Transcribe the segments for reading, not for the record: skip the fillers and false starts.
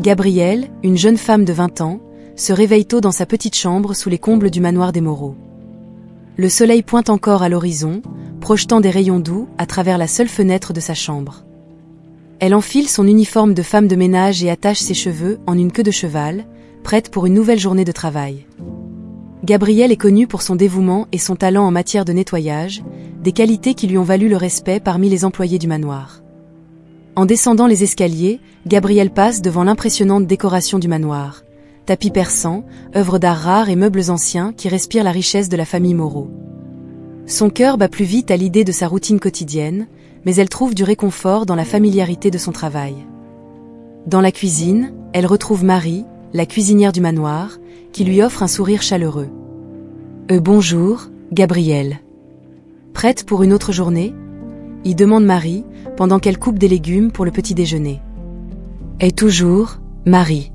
Gabrielle, une jeune femme de 20 ans, se réveille tôt dans sa petite chambre sous les combles du manoir des Moreau. Le soleil pointe encore à l'horizon, projetant des rayons doux à travers la seule fenêtre de sa chambre. Elle enfile son uniforme de femme de ménage et attache ses cheveux en une queue de cheval, prête pour une nouvelle journée de travail. Gabrielle est connue pour son dévouement et son talent en matière de nettoyage, des qualités qui lui ont valu le respect parmi les employés du manoir. En descendant les escaliers, Gabrielle passe devant l'impressionnante décoration du manoir. Tapis persans, œuvres d'art rares et meubles anciens qui respirent la richesse de la famille Moreau. Son cœur bat plus vite à l'idée de sa routine quotidienne, mais elle trouve du réconfort dans la familiarité de son travail. Dans la cuisine, elle retrouve Marie, la cuisinière du manoir, qui lui offre un sourire chaleureux. Bonjour, Gabrielle. Prête pour une autre journée ? Y demande Marie, pendant qu'elle coupe des légumes pour le petit déjeuner. Et toujours, Marie.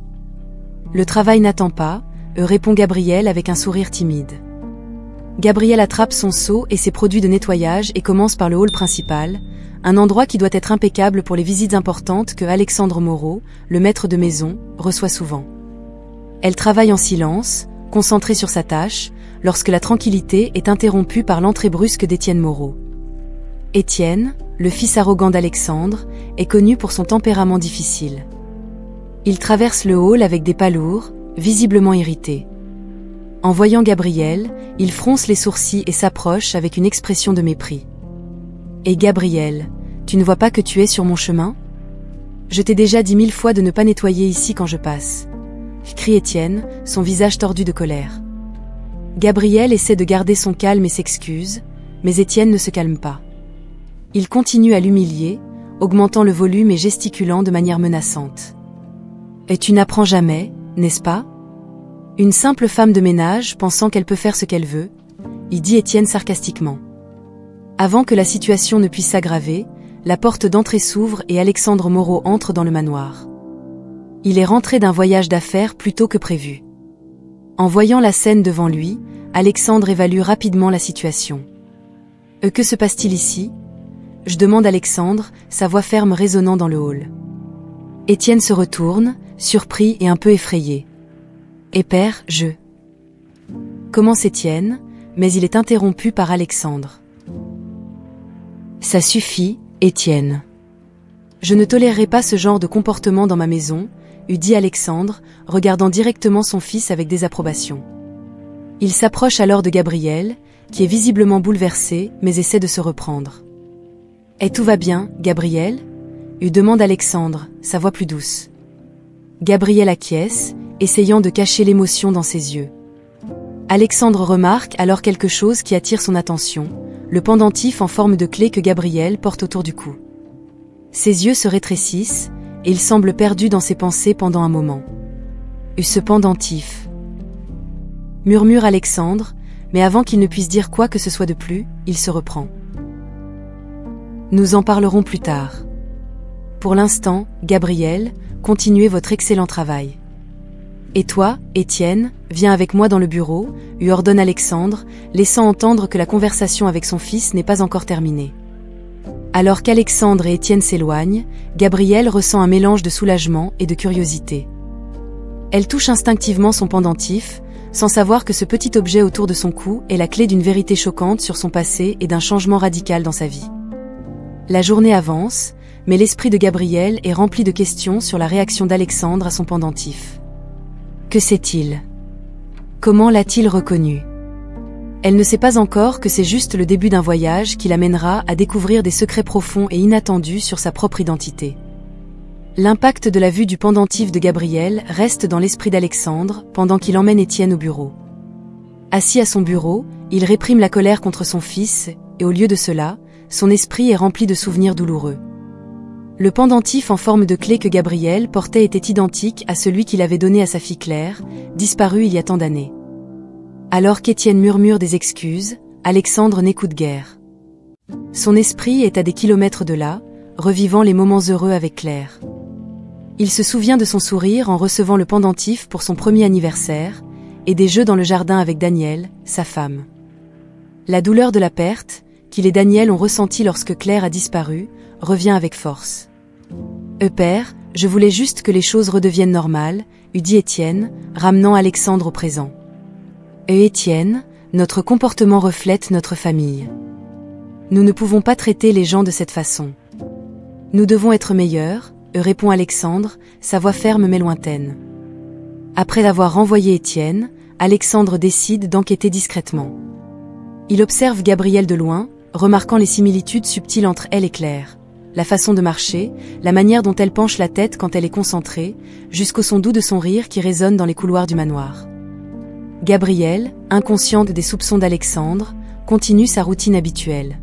Le travail n'attend pas, répond Gabrielle avec un sourire timide. Gabrielle attrape son seau et ses produits de nettoyage et commence par le hall principal, un endroit qui doit être impeccable pour les visites importantes que Alexandre Moreau, le maître de maison, reçoit souvent. Elle travaille en silence, concentrée sur sa tâche, lorsque la tranquillité est interrompue par l'entrée brusque d'Étienne Moreau. Étienne, le fils arrogant d'Alexandre, est connu pour son tempérament difficile. Il traverse le hall avec des pas lourds, visiblement irrité. En voyant Gabrielle, il fronce les sourcils et s'approche avec une expression de mépris. « Et Gabrielle, tu ne vois pas que tu es sur mon chemin ? Je t'ai déjà dit 1000 fois de ne pas nettoyer ici quand je passe. » crie Étienne, son visage tordu de colère. Gabrielle essaie de garder son calme et s'excuse, mais Étienne ne se calme pas. Il continue à l'humilier, augmentant le volume et gesticulant de manière menaçante. « Et tu n'apprends jamais, n'est-ce pas ? Une simple femme de ménage pensant qu'elle peut faire ce qu'elle veut, » y dit Étienne sarcastiquement. Avant que la situation ne puisse s'aggraver, la porte d'entrée s'ouvre et Alexandre Moreau entre dans le manoir. Il est rentré d'un voyage d'affaires plus tôt que prévu. En voyant la scène devant lui, Alexandre évalue rapidement la situation. « Que se passe-t-il ici ? » je demande Alexandre, sa voix ferme résonnant dans le hall. Étienne se retourne, surpris et un peu effrayé. « Et père, je... » commence Étienne, mais il est interrompu par Alexandre. « Ça suffit, Étienne. Je ne tolérerai pas ce genre de comportement dans ma maison, » eût dit Alexandre, regardant directement son fils avec désapprobation. Il s'approche alors de Gabrielle, qui est visiblement bouleversée, mais essaie de se reprendre. « Et tout va bien, Gabrielle ?» lui demande Alexandre, sa voix plus douce. Gabrielle acquiesce, essayant de cacher l'émotion dans ses yeux. Alexandre remarque alors quelque chose qui attire son attention, le pendentif en forme de clé que Gabrielle porte autour du cou. Ses yeux se rétrécissent, et il semble perdu dans ses pensées pendant un moment. « Ce pendentif » murmure Alexandre, mais avant qu'il ne puisse dire quoi que ce soit de plus, il se reprend. « Nous en parlerons plus tard. Pour l'instant, Gabrielle, continuez votre excellent travail. Et toi, Étienne, viens avec moi dans le bureau, lui ordonne Alexandre, laissant entendre que la conversation avec son fils n'est pas encore terminée. Alors qu'Alexandre et Étienne s'éloignent, Gabrielle ressent un mélange de soulagement et de curiosité. Elle touche instinctivement son pendentif, sans savoir que ce petit objet autour de son cou est la clé d'une vérité choquante sur son passé et d'un changement radical dans sa vie. La journée avance, mais l'esprit de Gabrielle est rempli de questions sur la réaction d'Alexandre à son pendentif. Que sait-il ? Comment l'a-t-il reconnu ? Elle ne sait pas encore que c'est juste le début d'un voyage qui l'amènera à découvrir des secrets profonds et inattendus sur sa propre identité. L'impact de la vue du pendentif de Gabrielle reste dans l'esprit d'Alexandre pendant qu'il emmène Étienne au bureau. Assis à son bureau, il réprime la colère contre son fils, et au lieu de cela, son esprit est rempli de souvenirs douloureux. Le pendentif en forme de clé que Gabrielle portait était identique à celui qu'il avait donné à sa fille Claire, disparue il y a tant d'années. Alors qu'Étienne murmure des excuses, Alexandre n'écoute guère. Son esprit est à des kilomètres de là, revivant les moments heureux avec Claire. Il se souvient de son sourire en recevant le pendentif pour son premier anniversaire, et des jeux dans le jardin avec Daniel, sa femme. La douleur de la perte, qu'il et Daniel ont ressentie lorsque Claire a disparu, revient avec force. Père, je voulais juste que les choses redeviennent normales, eût dit Étienne, ramenant Alexandre au présent. Étienne, notre comportement reflète notre famille. Nous ne pouvons pas traiter les gens de cette façon. Nous devons être meilleurs, répond Alexandre, sa voix ferme mais lointaine. Après avoir renvoyé Étienne, Alexandre décide d'enquêter discrètement. Il observe Gabrielle de loin, remarquant les similitudes subtiles entre elle et Claire. La façon de marcher, la manière dont elle penche la tête quand elle est concentrée, jusqu'au son doux de son rire qui résonne dans les couloirs du manoir. Gabrielle, inconsciente des soupçons d'Alexandre, continue sa routine habituelle.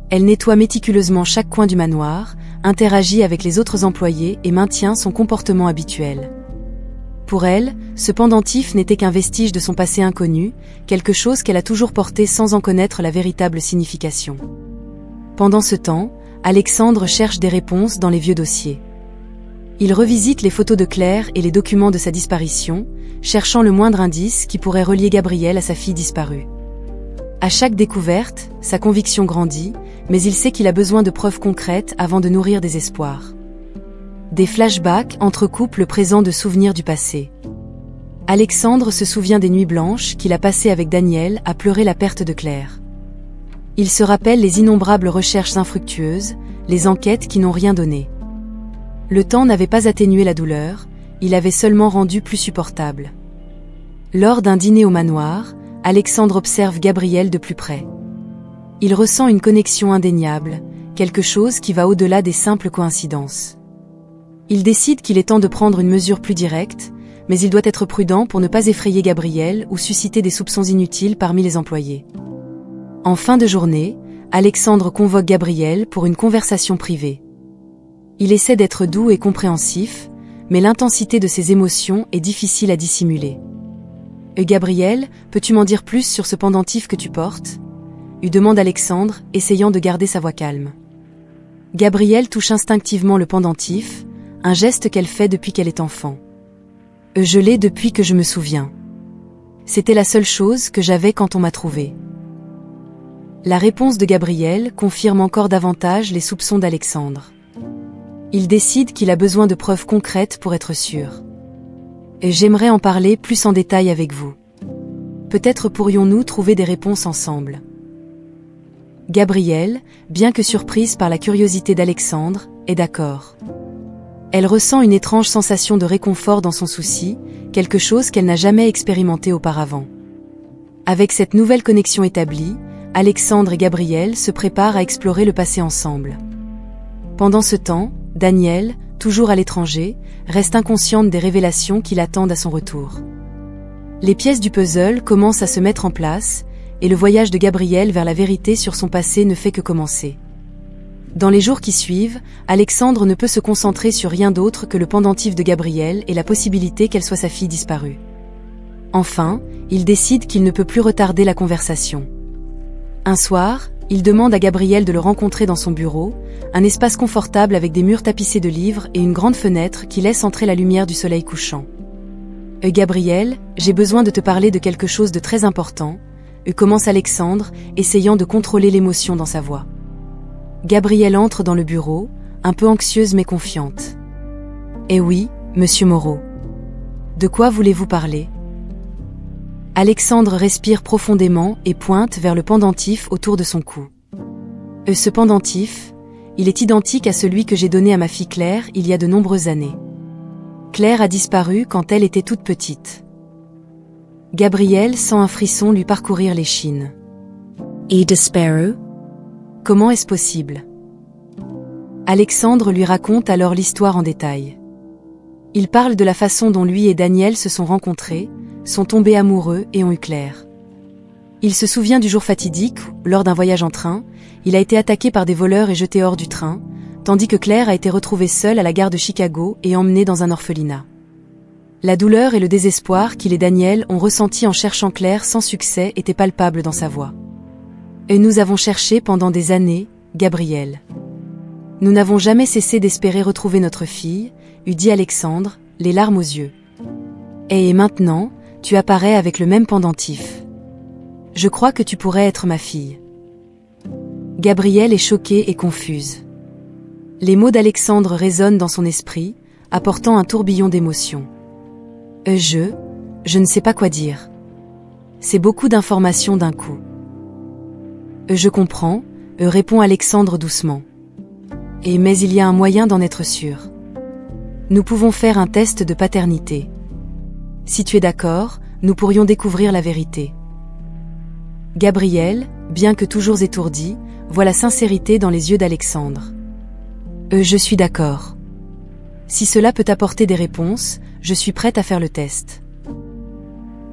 Elle nettoie méticuleusement chaque coin du manoir, interagit avec les autres employés et maintient son comportement habituel. Pour elle, ce pendentif n'était qu'un vestige de son passé inconnu, quelque chose qu'elle a toujours porté sans en connaître la véritable signification. Pendant ce temps, Alexandre cherche des réponses dans les vieux dossiers. Il revisite les photos de Claire et les documents de sa disparition, cherchant le moindre indice qui pourrait relier Gabrielle à sa fille disparue. À chaque découverte, sa conviction grandit, mais il sait qu'il a besoin de preuves concrètes avant de nourrir des espoirs. Des flashbacks entrecoupent le présent de souvenirs du passé. Alexandre se souvient des nuits blanches qu'il a passées avec Daniel à pleurer la perte de Claire. Il se rappelle les innombrables recherches infructueuses, les enquêtes qui n'ont rien donné. Le temps n'avait pas atténué la douleur, il avait seulement rendu plus supportable. Lors d'un dîner au manoir, Alexandre observe Gabrielle de plus près. Il ressent une connexion indéniable, quelque chose qui va au-delà des simples coïncidences. Il décide qu'il est temps de prendre une mesure plus directe, mais il doit être prudent pour ne pas effrayer Gabrielle ou susciter des soupçons inutiles parmi les employés. En fin de journée, Alexandre convoque Gabrielle pour une conversation privée. Il essaie d'être doux et compréhensif, mais l'intensité de ses émotions est difficile à dissimuler. « Gabrielle, peux-tu m'en dire plus sur ce pendentif que tu portes ?» lui demande Alexandre, essayant de garder sa voix calme. Gabrielle touche instinctivement le pendentif, un geste qu'elle fait depuis qu'elle est enfant. « Je l'ai depuis que je me souviens. C'était la seule chose que j'avais quand on m'a trouvée. » La réponse de Gabrielle confirme encore davantage les soupçons d'Alexandre. Il décide qu'il a besoin de preuves concrètes pour être sûr. « J'aimerais en parler plus en détail avec vous. Peut-être pourrions-nous trouver des réponses ensemble. » Gabrielle, bien que surprise par la curiosité d'Alexandre, est d'accord. Elle ressent une étrange sensation de réconfort dans son souci, quelque chose qu'elle n'a jamais expérimenté auparavant. Avec cette nouvelle connexion établie, Alexandre et Gabrielle se préparent à explorer le passé ensemble. Pendant ce temps, Daniel, toujours à l'étranger, reste inconsciente des révélations qui l'attendent à son retour. Les pièces du puzzle commencent à se mettre en place, et le voyage de Gabrielle vers la vérité sur son passé ne fait que commencer. Dans les jours qui suivent, Alexandre ne peut se concentrer sur rien d'autre que le pendentif de Gabrielle et la possibilité qu'elle soit sa fille disparue. Enfin, il décide qu'il ne peut plus retarder la conversation. Un soir, il demande à Gabrielle de le rencontrer dans son bureau, un espace confortable avec des murs tapissés de livres et une grande fenêtre qui laisse entrer la lumière du soleil couchant. « Gabrielle, j'ai besoin de te parler de quelque chose de très important », commence Alexandre, essayant de contrôler l'émotion dans sa voix. Gabrielle entre dans le bureau, un peu anxieuse mais confiante. « Eh oui, monsieur Moreau. De quoi voulez-vous parler ?» Alexandre respire profondément et pointe vers le pendentif autour de son cou. « Ce pendentif, il est identique à celui que j'ai donné à ma fille Claire il y a de nombreuses années. Claire a disparu quand elle était toute petite. » Gabrielle sent un frisson lui parcourir l'échine. « Et disparu ? Comment est-ce possible ?» Alexandre lui raconte alors l'histoire en détail. Il parle de la façon dont lui et Daniel se sont rencontrés, sont tombés amoureux et ont eu Claire. Il se souvient du jour fatidique où, lors d'un voyage en train, il a été attaqué par des voleurs et jeté hors du train, tandis que Claire a été retrouvée seule à la gare de Chicago et emmenée dans un orphelinat. La douleur et le désespoir qu'il et Daniel ont ressenti en cherchant Claire sans succès étaient palpables dans sa voix. « Et nous avons cherché pendant des années, Gabrielle. Nous n'avons jamais cessé d'espérer retrouver notre fille, » eût dit Alexandre, les larmes aux yeux. « Et maintenant, tu apparais avec le même pendentif. Je crois que tu pourrais être ma fille. » Gabrielle est choquée et confuse. « Les mots d'Alexandre résonnent dans son esprit, apportant un tourbillon d'émotions. Je ne sais pas quoi dire. C'est beaucoup d'informations d'un coup. Je comprends, répond Alexandre doucement. Mais il y a un moyen d'en être sûr. Nous pouvons faire un test de paternité. Si tu es d'accord, nous pourrions découvrir la vérité. Gabriel, bien que toujours étourdi, voit la sincérité dans les yeux d'Alexandre. Je suis d'accord. Si cela peut apporter des réponses, je suis prête à faire le test.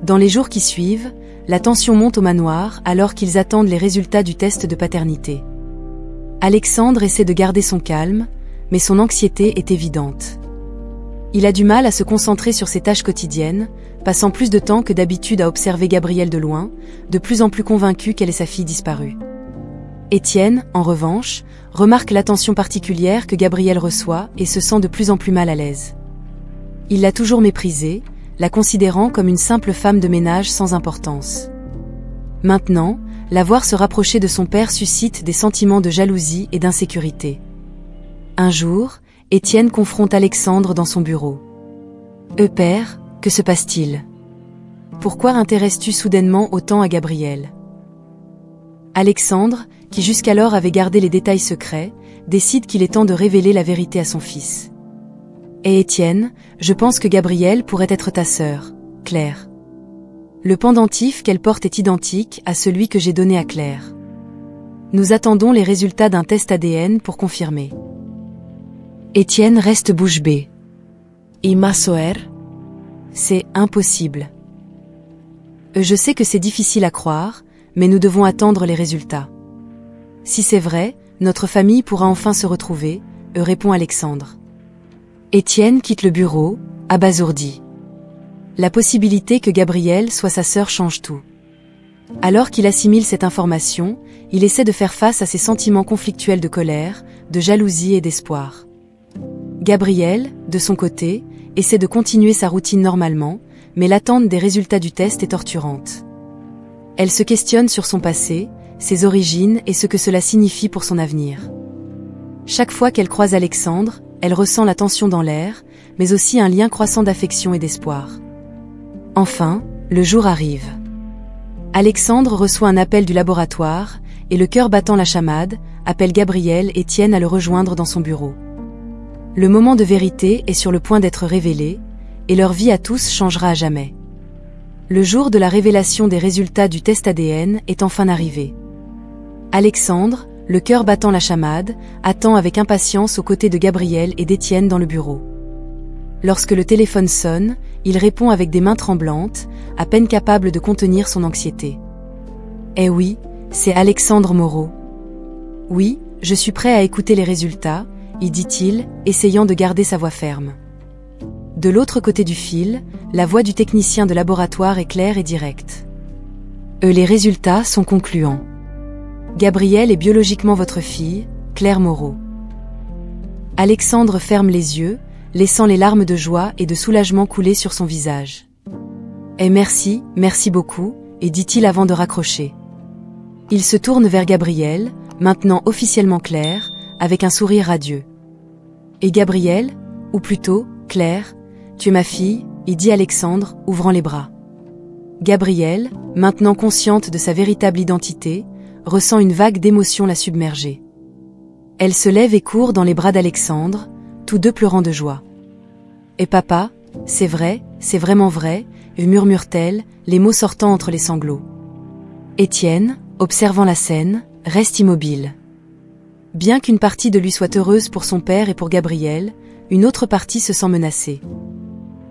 Dans les jours qui suivent, la tension monte au manoir alors qu'ils attendent les résultats du test de paternité. Alexandre essaie de garder son calme, mais son anxiété est évidente. Il a du mal à se concentrer sur ses tâches quotidiennes, passant plus de temps que d'habitude à observer Gabrielle de loin, de plus en plus convaincu qu'elle est sa fille disparue. Étienne, en revanche, remarque l'attention particulière que Gabrielle reçoit et se sent de plus en plus mal à l'aise. Il l'a toujours méprisée, la considérant comme une simple femme de ménage sans importance. Maintenant, la voir se rapprocher de son père suscite des sentiments de jalousie et d'insécurité. Un jour, Étienne confronte Alexandre dans son bureau. « Père, que se passe-t-il? Pourquoi intéresses-tu soudainement autant à Gabrielle ?» Alexandre, qui jusqu'alors avait gardé les détails secrets, décide qu'il est temps de révéler la vérité à son fils. « Étienne, je pense que Gabrielle pourrait être ta sœur, Claire. Le pendentif qu'elle porte est identique à celui que j'ai donné à Claire. Nous attendons les résultats d'un test ADN pour confirmer. » Étienne reste bouche bée. « Et ma sœur ? C'est impossible. Je sais que c'est difficile à croire, mais nous devons attendre les résultats. Si c'est vrai, notre famille pourra enfin se retrouver, répond Alexandre. Étienne quitte le bureau, abasourdi. La possibilité que Gabrielle soit sa sœur change tout. Alors qu'il assimile cette information, il essaie de faire face à ses sentiments conflictuels de colère, de jalousie et d'espoir. Gabrielle, de son côté, essaie de continuer sa routine normalement, mais l'attente des résultats du test est torturante. Elle se questionne sur son passé, ses origines et ce que cela signifie pour son avenir. Chaque fois qu'elle croise Alexandre, elle ressent la tension dans l'air, mais aussi un lien croissant d'affection et d'espoir. Enfin, le jour arrive. Alexandre reçoit un appel du laboratoire, et le cœur battant la chamade, appelle Gabrielle et Étienne à le rejoindre dans son bureau. Le moment de vérité est sur le point d'être révélé, et leur vie à tous changera à jamais. Le jour de la révélation des résultats du test ADN est enfin arrivé. Alexandre, le cœur battant la chamade, attend avec impatience aux côtés de Gabrielle et d'Étienne dans le bureau. Lorsque le téléphone sonne, il répond avec des mains tremblantes, à peine capable de contenir son anxiété. « Eh oui, c'est Alexandre Moreau. Oui, je suis prêt à écouter les résultats, » y dit-il, essayant de garder sa voix ferme. De l'autre côté du fil, la voix du technicien de laboratoire est claire et directe. Les résultats sont concluants. Gabrielle est biologiquement votre fille, Claire Moreau. Alexandre ferme les yeux, laissant les larmes de joie et de soulagement couler sur son visage. Merci beaucoup, et dit-il avant de raccrocher. Il se tourne vers Gabrielle, maintenant officiellement Claire, avec un sourire radieux. Et Gabrielle, ou plutôt, Claire, tu es ma fille, y dit Alexandre, ouvrant les bras. Gabrielle, maintenant consciente de sa véritable identité, ressent une vague d'émotion la submerger. Elle se lève et court dans les bras d'Alexandre, tous deux pleurant de joie. Et papa, c'est vrai, c'est vraiment vrai, murmure-t-elle, les mots sortant entre les sanglots. Étienne, observant la scène, reste immobile. Bien qu'une partie de lui soit heureuse pour son père et pour Gabrielle, une autre partie se sent menacée.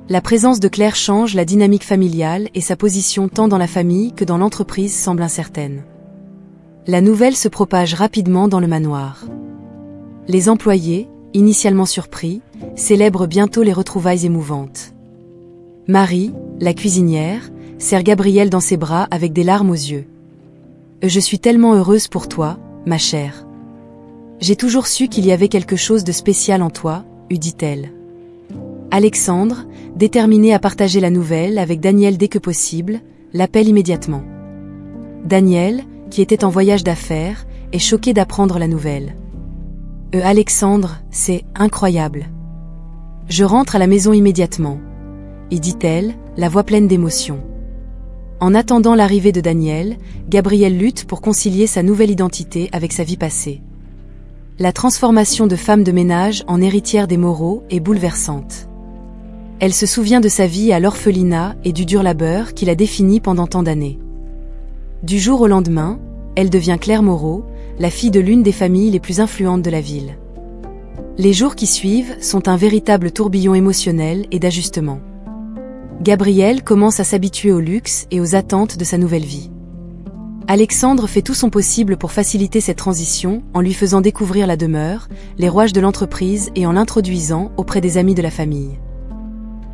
La présence de Claire change la dynamique familiale et sa position tant dans la famille que dans l'entreprise semble incertaine. La nouvelle se propage rapidement dans le manoir. Les employés, initialement surpris, célèbrent bientôt les retrouvailles émouvantes. Marie, la cuisinière, serre Gabrielle dans ses bras avec des larmes aux yeux. « Je suis tellement heureuse pour toi, ma chère. J'ai toujours su qu'il y avait quelque chose de spécial en toi, dit-elle. Alexandre, déterminé à partager la nouvelle avec Daniel dès que possible, l'appelle immédiatement. Daniel, qui était en voyage d'affaires, est choqué d'apprendre la nouvelle. Alexandre, c'est incroyable. Je rentre à la maison immédiatement. Et dit-elle, la voix pleine d'émotion. En attendant l'arrivée de Daniel, Gabrielle lutte pour concilier sa nouvelle identité avec sa vie passée. La transformation de femme de ménage en héritière des Moreau est bouleversante. Elle se souvient de sa vie à l'orphelinat et du dur labeur qui l'a définie pendant tant d'années. Du jour au lendemain, elle devient Claire Moreau, la fille de l'une des familles les plus influentes de la ville. Les jours qui suivent sont un véritable tourbillon émotionnel et d'ajustement. Gabrielle commence à s'habituer au luxe et aux attentes de sa nouvelle vie. Alexandre fait tout son possible pour faciliter cette transition en lui faisant découvrir la demeure, les rouages de l'entreprise et en l'introduisant auprès des amis de la famille.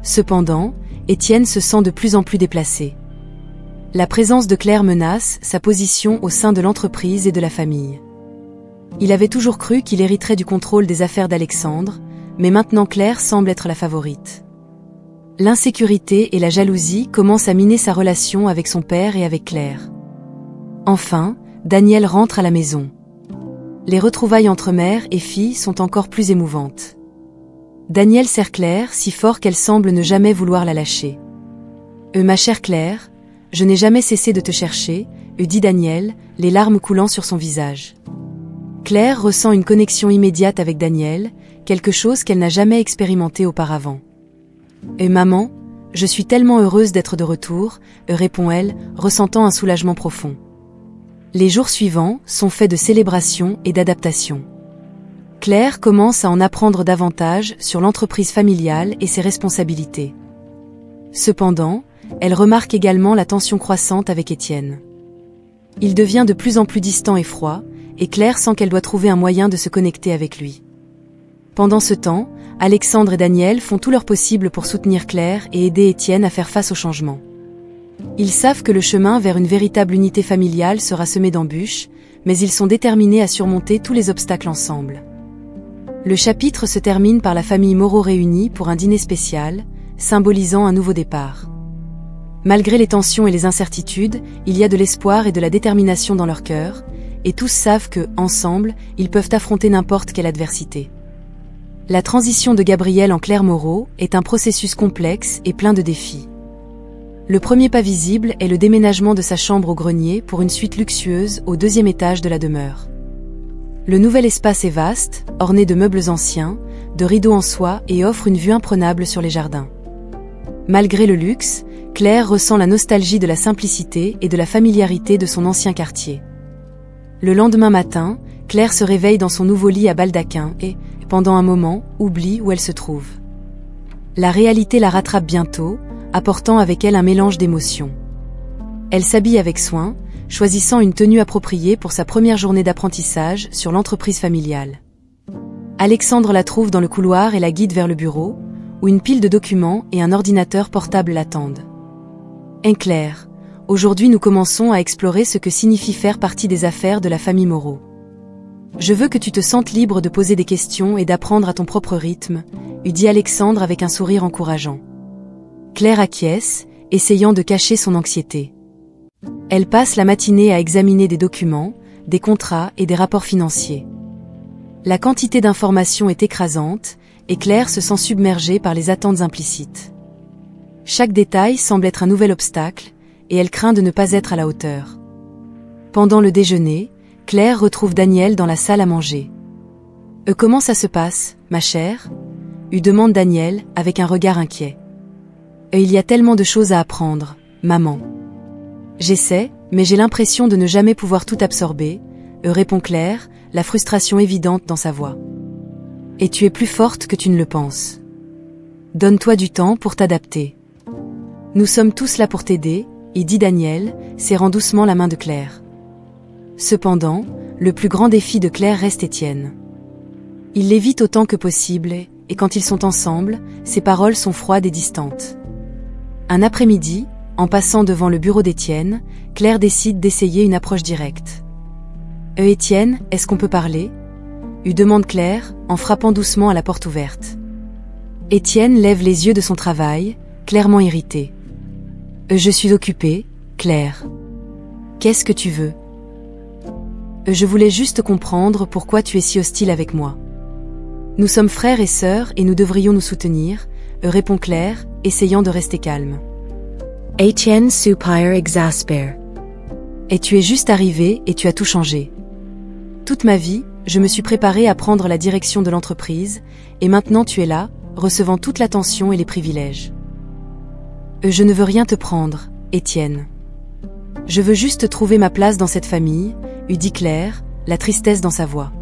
Cependant, Étienne se sent de plus en plus déplacé. La présence de Claire menace sa position au sein de l'entreprise et de la famille. Il avait toujours cru qu'il hériterait du contrôle des affaires d'Alexandre, mais maintenant Claire semble être la favorite. L'insécurité et la jalousie commencent à miner sa relation avec son père et avec Claire. Enfin, Daniel rentre à la maison. Les retrouvailles entre mère et fille sont encore plus émouvantes. Daniel serre Claire si fort qu'elle semble ne jamais vouloir la lâcher. Ma chère Claire, je n'ai jamais cessé de te chercher, dit Daniel, les larmes coulant sur son visage. Claire ressent une connexion immédiate avec Daniel, quelque chose qu'elle n'a jamais expérimenté auparavant. Maman, je suis tellement heureuse d'être de retour, répond-elle, ressentant un soulagement profond. Les jours suivants sont faits de célébration et d'adaptation. Claire commence à en apprendre davantage sur l'entreprise familiale et ses responsabilités. Cependant, elle remarque également la tension croissante avec Étienne. Il devient de plus en plus distant et froid, et Claire sent qu'elle doit trouver un moyen de se connecter avec lui. Pendant ce temps, Alexandre et Daniel font tout leur possible pour soutenir Claire et aider Étienne à faire face au changement. Ils savent que le chemin vers une véritable unité familiale sera semé d'embûches, mais ils sont déterminés à surmonter tous les obstacles ensemble. Le chapitre se termine par la famille Moreau réunie pour un dîner spécial, symbolisant un nouveau départ. Malgré les tensions et les incertitudes, il y a de l'espoir et de la détermination dans leur cœur, et tous savent que, ensemble, ils peuvent affronter n'importe quelle adversité. La transition de Gabrielle en Claire Moreau est un processus complexe et plein de défis. Le premier pas visible est le déménagement de sa chambre au grenier pour une suite luxueuse au 2e étage de la demeure. Le nouvel espace est vaste, orné de meubles anciens, de rideaux en soie et offre une vue imprenable sur les jardins. Malgré le luxe, Claire ressent la nostalgie de la simplicité et de la familiarité de son ancien quartier. Le lendemain matin, Claire se réveille dans son nouveau lit à baldaquin et, pendant un moment, oublie où elle se trouve. La réalité la rattrape bientôt, apportant avec elle un mélange d'émotions. Elle s'habille avec soin, choisissant une tenue appropriée pour sa première journée d'apprentissage sur l'entreprise familiale. Alexandre la trouve dans le couloir et la guide vers le bureau, où une pile de documents et un ordinateur portable l'attendent. Claire, aujourd'hui nous commençons à explorer ce que signifie faire partie des affaires de la famille Moreau. Je veux que tu te sentes libre de poser des questions et d'apprendre à ton propre rythme, dit Alexandre avec un sourire encourageant. Claire acquiesce, essayant de cacher son anxiété. Elle passe la matinée à examiner des documents, des contrats et des rapports financiers. La quantité d'informations est écrasante, et Claire se sent submergée par les attentes implicites. Chaque détail semble être un nouvel obstacle, et elle craint de ne pas être à la hauteur. Pendant le déjeuner, Claire retrouve Daniel dans la salle à manger. « Comment ça se passe, ma chère ?» demande Daniel, avec un regard inquiet. « Il y a tellement de choses à apprendre, maman. » « J'essaie, mais j'ai l'impression de ne jamais pouvoir tout absorber, répond Claire, la frustration évidente dans sa voix. « Et tu es plus forte que tu ne le penses. Donne-toi du temps pour t'adapter. Nous sommes tous là pour t'aider, » dit Daniel, serrant doucement la main de Claire. Cependant, le plus grand défi de Claire reste Étienne. Il l'évite autant que possible, et quand ils sont ensemble, ses paroles sont froides et distantes. Un après-midi, en passant devant le bureau d'Étienne, Claire décide d'essayer une approche directe. « Étienne, est-ce qu'on peut parler ?» demande Claire, en frappant doucement à la porte ouverte. Étienne lève les yeux de son travail, clairement irrité. « Je suis occupée, Claire. Qu'est-ce que tu veux ? Je voulais juste comprendre pourquoi tu es si hostile avec moi. » Nous sommes frères et sœurs et nous devrions nous soutenir, répond Claire, essayant de rester calme. Étienne soupire exaspéré. Et tu es juste arrivé et tu as tout changé. Toute ma vie, je me suis préparée à prendre la direction de l'entreprise, et maintenant tu es là, recevant toute l'attention et les privilèges. Je ne veux rien te prendre, Étienne. Je veux juste trouver ma place dans cette famille, dit Claire, la tristesse dans sa voix.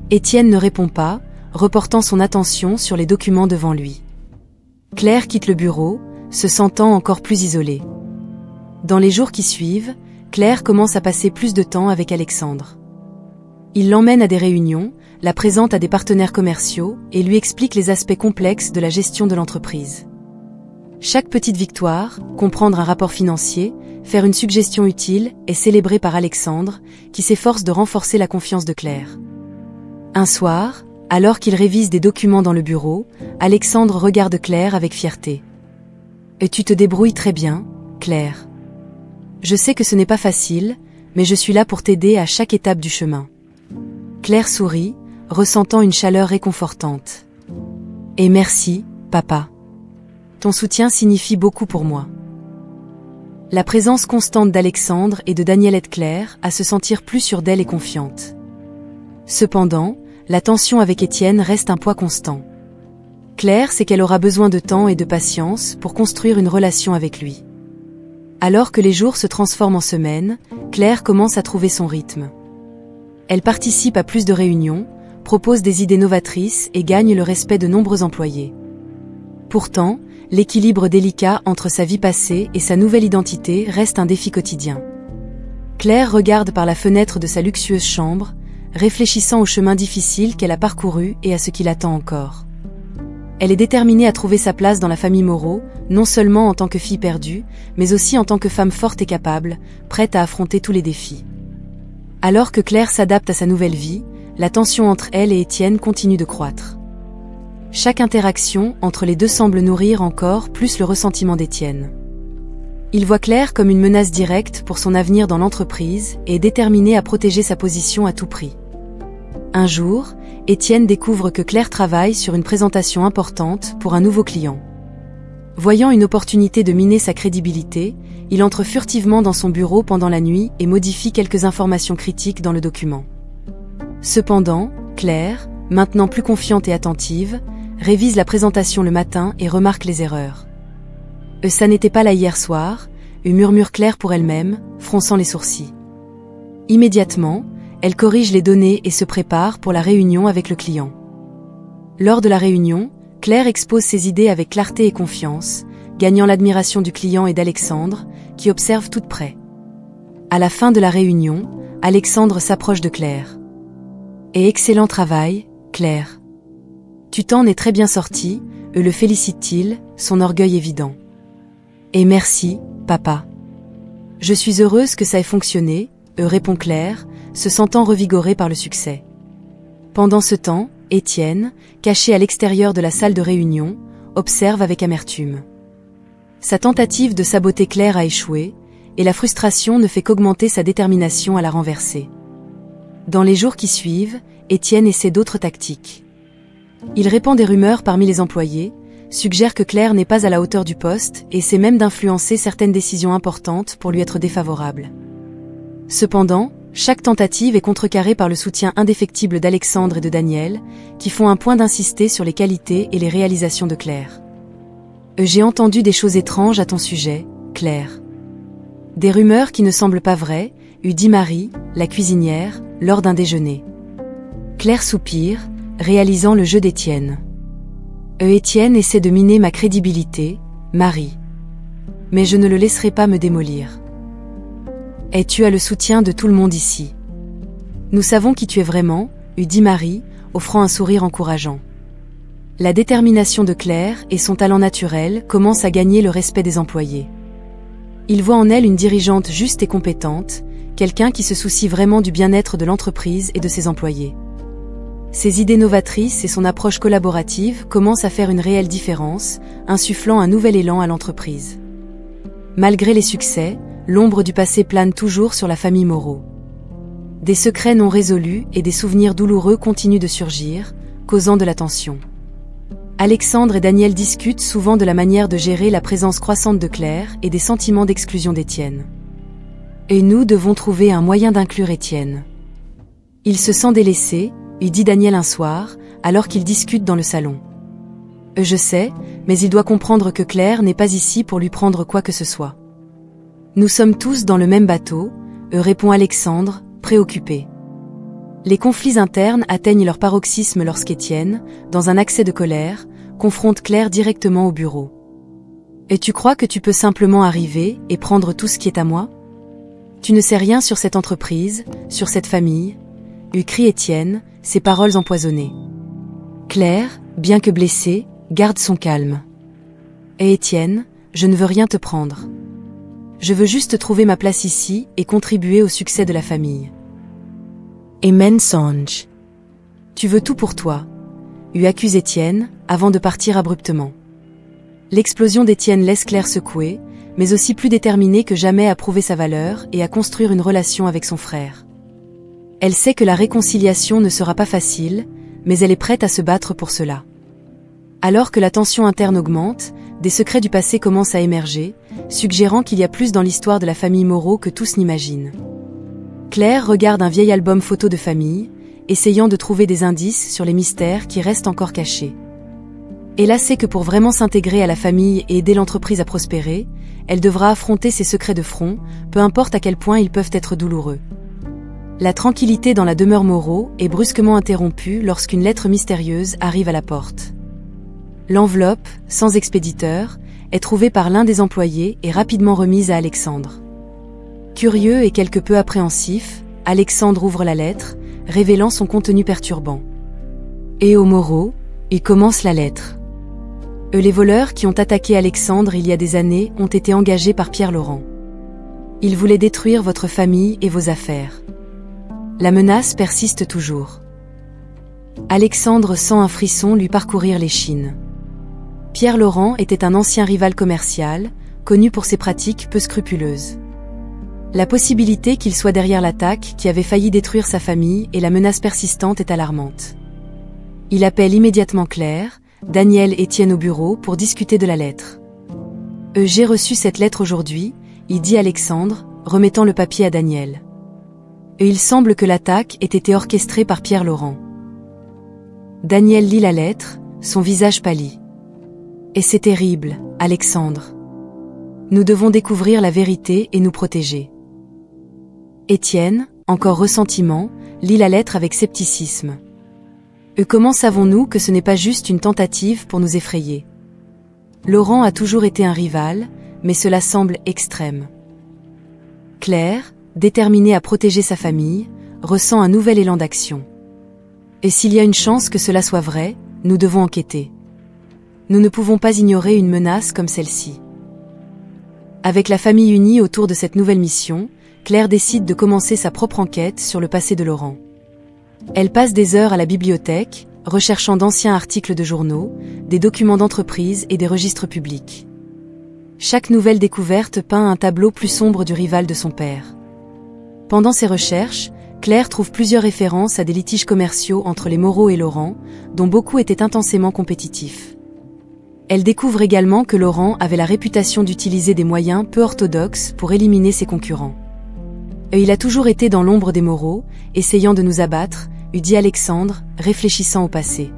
Étienne ne répond pas, reportant son attention sur les documents devant lui. Claire quitte le bureau, se sentant encore plus isolée. Dans les jours qui suivent, Claire commence à passer plus de temps avec Alexandre. Il l'emmène à des réunions, la présente à des partenaires commerciaux et lui explique les aspects complexes de la gestion de l'entreprise. Chaque petite victoire, comprendre un rapport financier, faire une suggestion utile, est célébrée par Alexandre, qui s'efforce de renforcer la confiance de Claire. Un soir, alors qu'il révise des documents dans le bureau, Alexandre regarde Claire avec fierté. « Tu te débrouilles très bien, Claire. Je sais que ce n'est pas facile, mais je suis là pour t'aider à chaque étape du chemin. » Claire sourit, ressentant une chaleur réconfortante. « Et merci, papa. Ton soutien signifie beaucoup pour moi. » La présence constante d'Alexandre et de Daniel aide Claire à se sentir plus sûre d'elle et confiante. Cependant, la tension avec Étienne reste un poids constant. Claire sait qu'elle aura besoin de temps et de patience pour construire une relation avec lui. Alors que les jours se transforment en semaines, Claire commence à trouver son rythme. Elle participe à plus de réunions, propose des idées novatrices et gagne le respect de nombreux employés. Pourtant, l'équilibre délicat entre sa vie passée et sa nouvelle identité reste un défi quotidien. Claire regarde par la fenêtre de sa luxueuse chambre, réfléchissant au chemin difficile qu'elle a parcouru et à ce qui l'attend encore. Elle est déterminée à trouver sa place dans la famille Moreau, non seulement en tant que fille perdue, mais aussi en tant que femme forte et capable, prête à affronter tous les défis. Alors que Claire s'adapte à sa nouvelle vie, la tension entre elle et Étienne continue de croître. Chaque interaction entre les deux semble nourrir encore plus le ressentiment d'Étienne. Il voit Claire comme une menace directe pour son avenir dans l'entreprise et est déterminé à protéger sa position à tout prix. Un jour, Étienne découvre que Claire travaille sur une présentation importante pour un nouveau client. Voyant une opportunité de miner sa crédibilité, il entre furtivement dans son bureau pendant la nuit et modifie quelques informations critiques dans le document. Cependant, Claire, maintenant plus confiante et attentive, révise la présentation le matin et remarque les erreurs. « Ça n'était pas là hier soir », murmure Claire pour elle-même, fronçant les sourcils. Immédiatement, elle corrige les données et se prépare pour la réunion avec le client. Lors de la réunion, Claire expose ses idées avec clarté et confiance, gagnant l'admiration du client et d'Alexandre, qui observe tout de près. À la fin de la réunion, Alexandre s'approche de Claire. « Et excellent travail, Claire. Tu t'en es très bien sortie, le félicite-t-il, son orgueil évident. Et merci, papa. Je suis heureuse que ça ait fonctionné, répond Claire, se sentant revigorée par le succès. Pendant ce temps, Étienne, caché à l'extérieur de la salle de réunion, observe avec amertume. Sa tentative de saboter Claire a échoué, et la frustration ne fait qu'augmenter sa détermination à la renverser. Dans les jours qui suivent, Étienne essaie d'autres tactiques. Il répand des rumeurs parmi les employés, suggère que Claire n'est pas à la hauteur du poste et essaie même d'influencer certaines décisions importantes pour lui être défavorable. Cependant, chaque tentative est contrecarrée par le soutien indéfectible d'Alexandre et de Daniel, qui font un point d'insister sur les qualités et les réalisations de Claire. « J'ai entendu des choses étranges à ton sujet, Claire. Des rumeurs qui ne semblent pas vraies, dit Marie, la cuisinière, lors d'un déjeuner. » Claire soupire, réalisant le jeu d'Étienne. « Étienne essaie de miner ma crédibilité, Marie. Mais je ne le laisserai pas me démolir. Et tu as le soutien de tout le monde ici. Nous savons qui tu es vraiment, dit Marie, offrant un sourire encourageant. La détermination de Claire et son talent naturel commencent à gagner le respect des employés. Ils voient en elle une dirigeante juste et compétente, quelqu'un qui se soucie vraiment du bien-être de l'entreprise et de ses employés. Ses idées novatrices et son approche collaborative commencent à faire une réelle différence, insufflant un nouvel élan à l'entreprise. Malgré les succès, l'ombre du passé plane toujours sur la famille Moreau. Des secrets non résolus et des souvenirs douloureux continuent de surgir, causant de la tension. Alexandre et Daniel discutent souvent de la manière de gérer la présence croissante de Claire et des sentiments d'exclusion d'Étienne. Et nous devons trouver un moyen d'inclure Étienne. Il se sent délaissé, lui dit Daniel un soir, alors qu'ils discutent dans le salon. Je sais, mais il doit comprendre que Claire n'est pas ici pour lui prendre quoi que ce soit. Nous sommes tous dans le même bateau, répond Alexandre, préoccupé. Les conflits internes atteignent leur paroxysme lorsqu'Étienne, dans un accès de colère, confronte Claire directement au bureau. Et tu crois que tu peux simplement arriver et prendre tout ce qui est à moi? Tu ne sais rien sur cette entreprise, sur cette famille, crie Étienne, ses paroles empoisonnées. Claire, bien que blessée, garde son calme. Et Étienne, je ne veux rien te prendre. Je veux juste trouver ma place ici et contribuer au succès de la famille. Et mensonge. Tu veux tout pour toi, accuse Étienne, avant de partir abruptement. L'explosion d'Étienne laisse Claire secouée, mais aussi plus déterminée que jamais à prouver sa valeur et à construire une relation avec son frère. Elle sait que la réconciliation ne sera pas facile, mais elle est prête à se battre pour cela. Alors que la tension interne augmente, des secrets du passé commencent à émerger, suggérant qu'il y a plus dans l'histoire de la famille Moreau que tous n'imaginent. Claire regarde un vieil album photo de famille, essayant de trouver des indices sur les mystères qui restent encore cachés. Et là sait que pour vraiment s'intégrer à la famille et aider l'entreprise à prospérer, elle devra affronter ses secrets de front, peu importe à quel point ils peuvent être douloureux. La tranquillité dans la demeure Moreau est brusquement interrompue lorsqu'une lettre mystérieuse arrive à la porte. L'enveloppe, sans expéditeur, est trouvée par l'un des employés et rapidement remise à Alexandre. Curieux et quelque peu appréhensif, Alexandre ouvre la lettre, révélant son contenu perturbant. Et au Moreau, il commence la lettre. Les voleurs qui ont attaqué Alexandre il y a des années ont été engagés par Pierre Laurent. Ils voulaient détruire votre famille et vos affaires. La menace persiste toujours. Alexandre sent un frisson lui parcourir l'échine. Pierre Laurent était un ancien rival commercial, connu pour ses pratiques peu scrupuleuses. La possibilité qu'il soit derrière l'attaque qui avait failli détruire sa famille et la menace persistante est alarmante. Il appelle immédiatement Claire, Daniel et Étienne au bureau pour discuter de la lettre. J'ai reçu cette lettre aujourd'hui, il dit Alexandre, remettant le papier à Daniel. Et il semble que l'attaque ait été orchestrée par Pierre Laurent. Daniel lit la lettre, son visage pâlit. Et c'est terrible, Alexandre. Nous devons découvrir la vérité et nous protéger. Étienne, encore ressentiment, lit la lettre avec scepticisme. Comment savons-nous que ce n'est pas juste une tentative pour nous effrayer? Laurent a toujours été un rival, mais cela semble extrême. Claire, déterminée à protéger sa famille, ressent un nouvel élan d'action. Et s'il y a une chance que cela soit vrai, nous devons enquêter. Nous ne pouvons pas ignorer une menace comme celle-ci. Avec la famille unie autour de cette nouvelle mission, Claire décide de commencer sa propre enquête sur le passé de Laurent. Elle passe des heures à la bibliothèque, recherchant d'anciens articles de journaux, des documents d'entreprise et des registres publics. Chaque nouvelle découverte peint un tableau plus sombre du rival de son père. Pendant ses recherches, Claire trouve plusieurs références à des litiges commerciaux entre les Moreau et Laurent, dont beaucoup étaient intensément compétitifs. Elle découvre également que Laurent avait la réputation d'utiliser des moyens peu orthodoxes pour éliminer ses concurrents. Il a toujours été dans l'ombre des Moreau, essayant de nous abattre, dit Alexandre, réfléchissant au passé.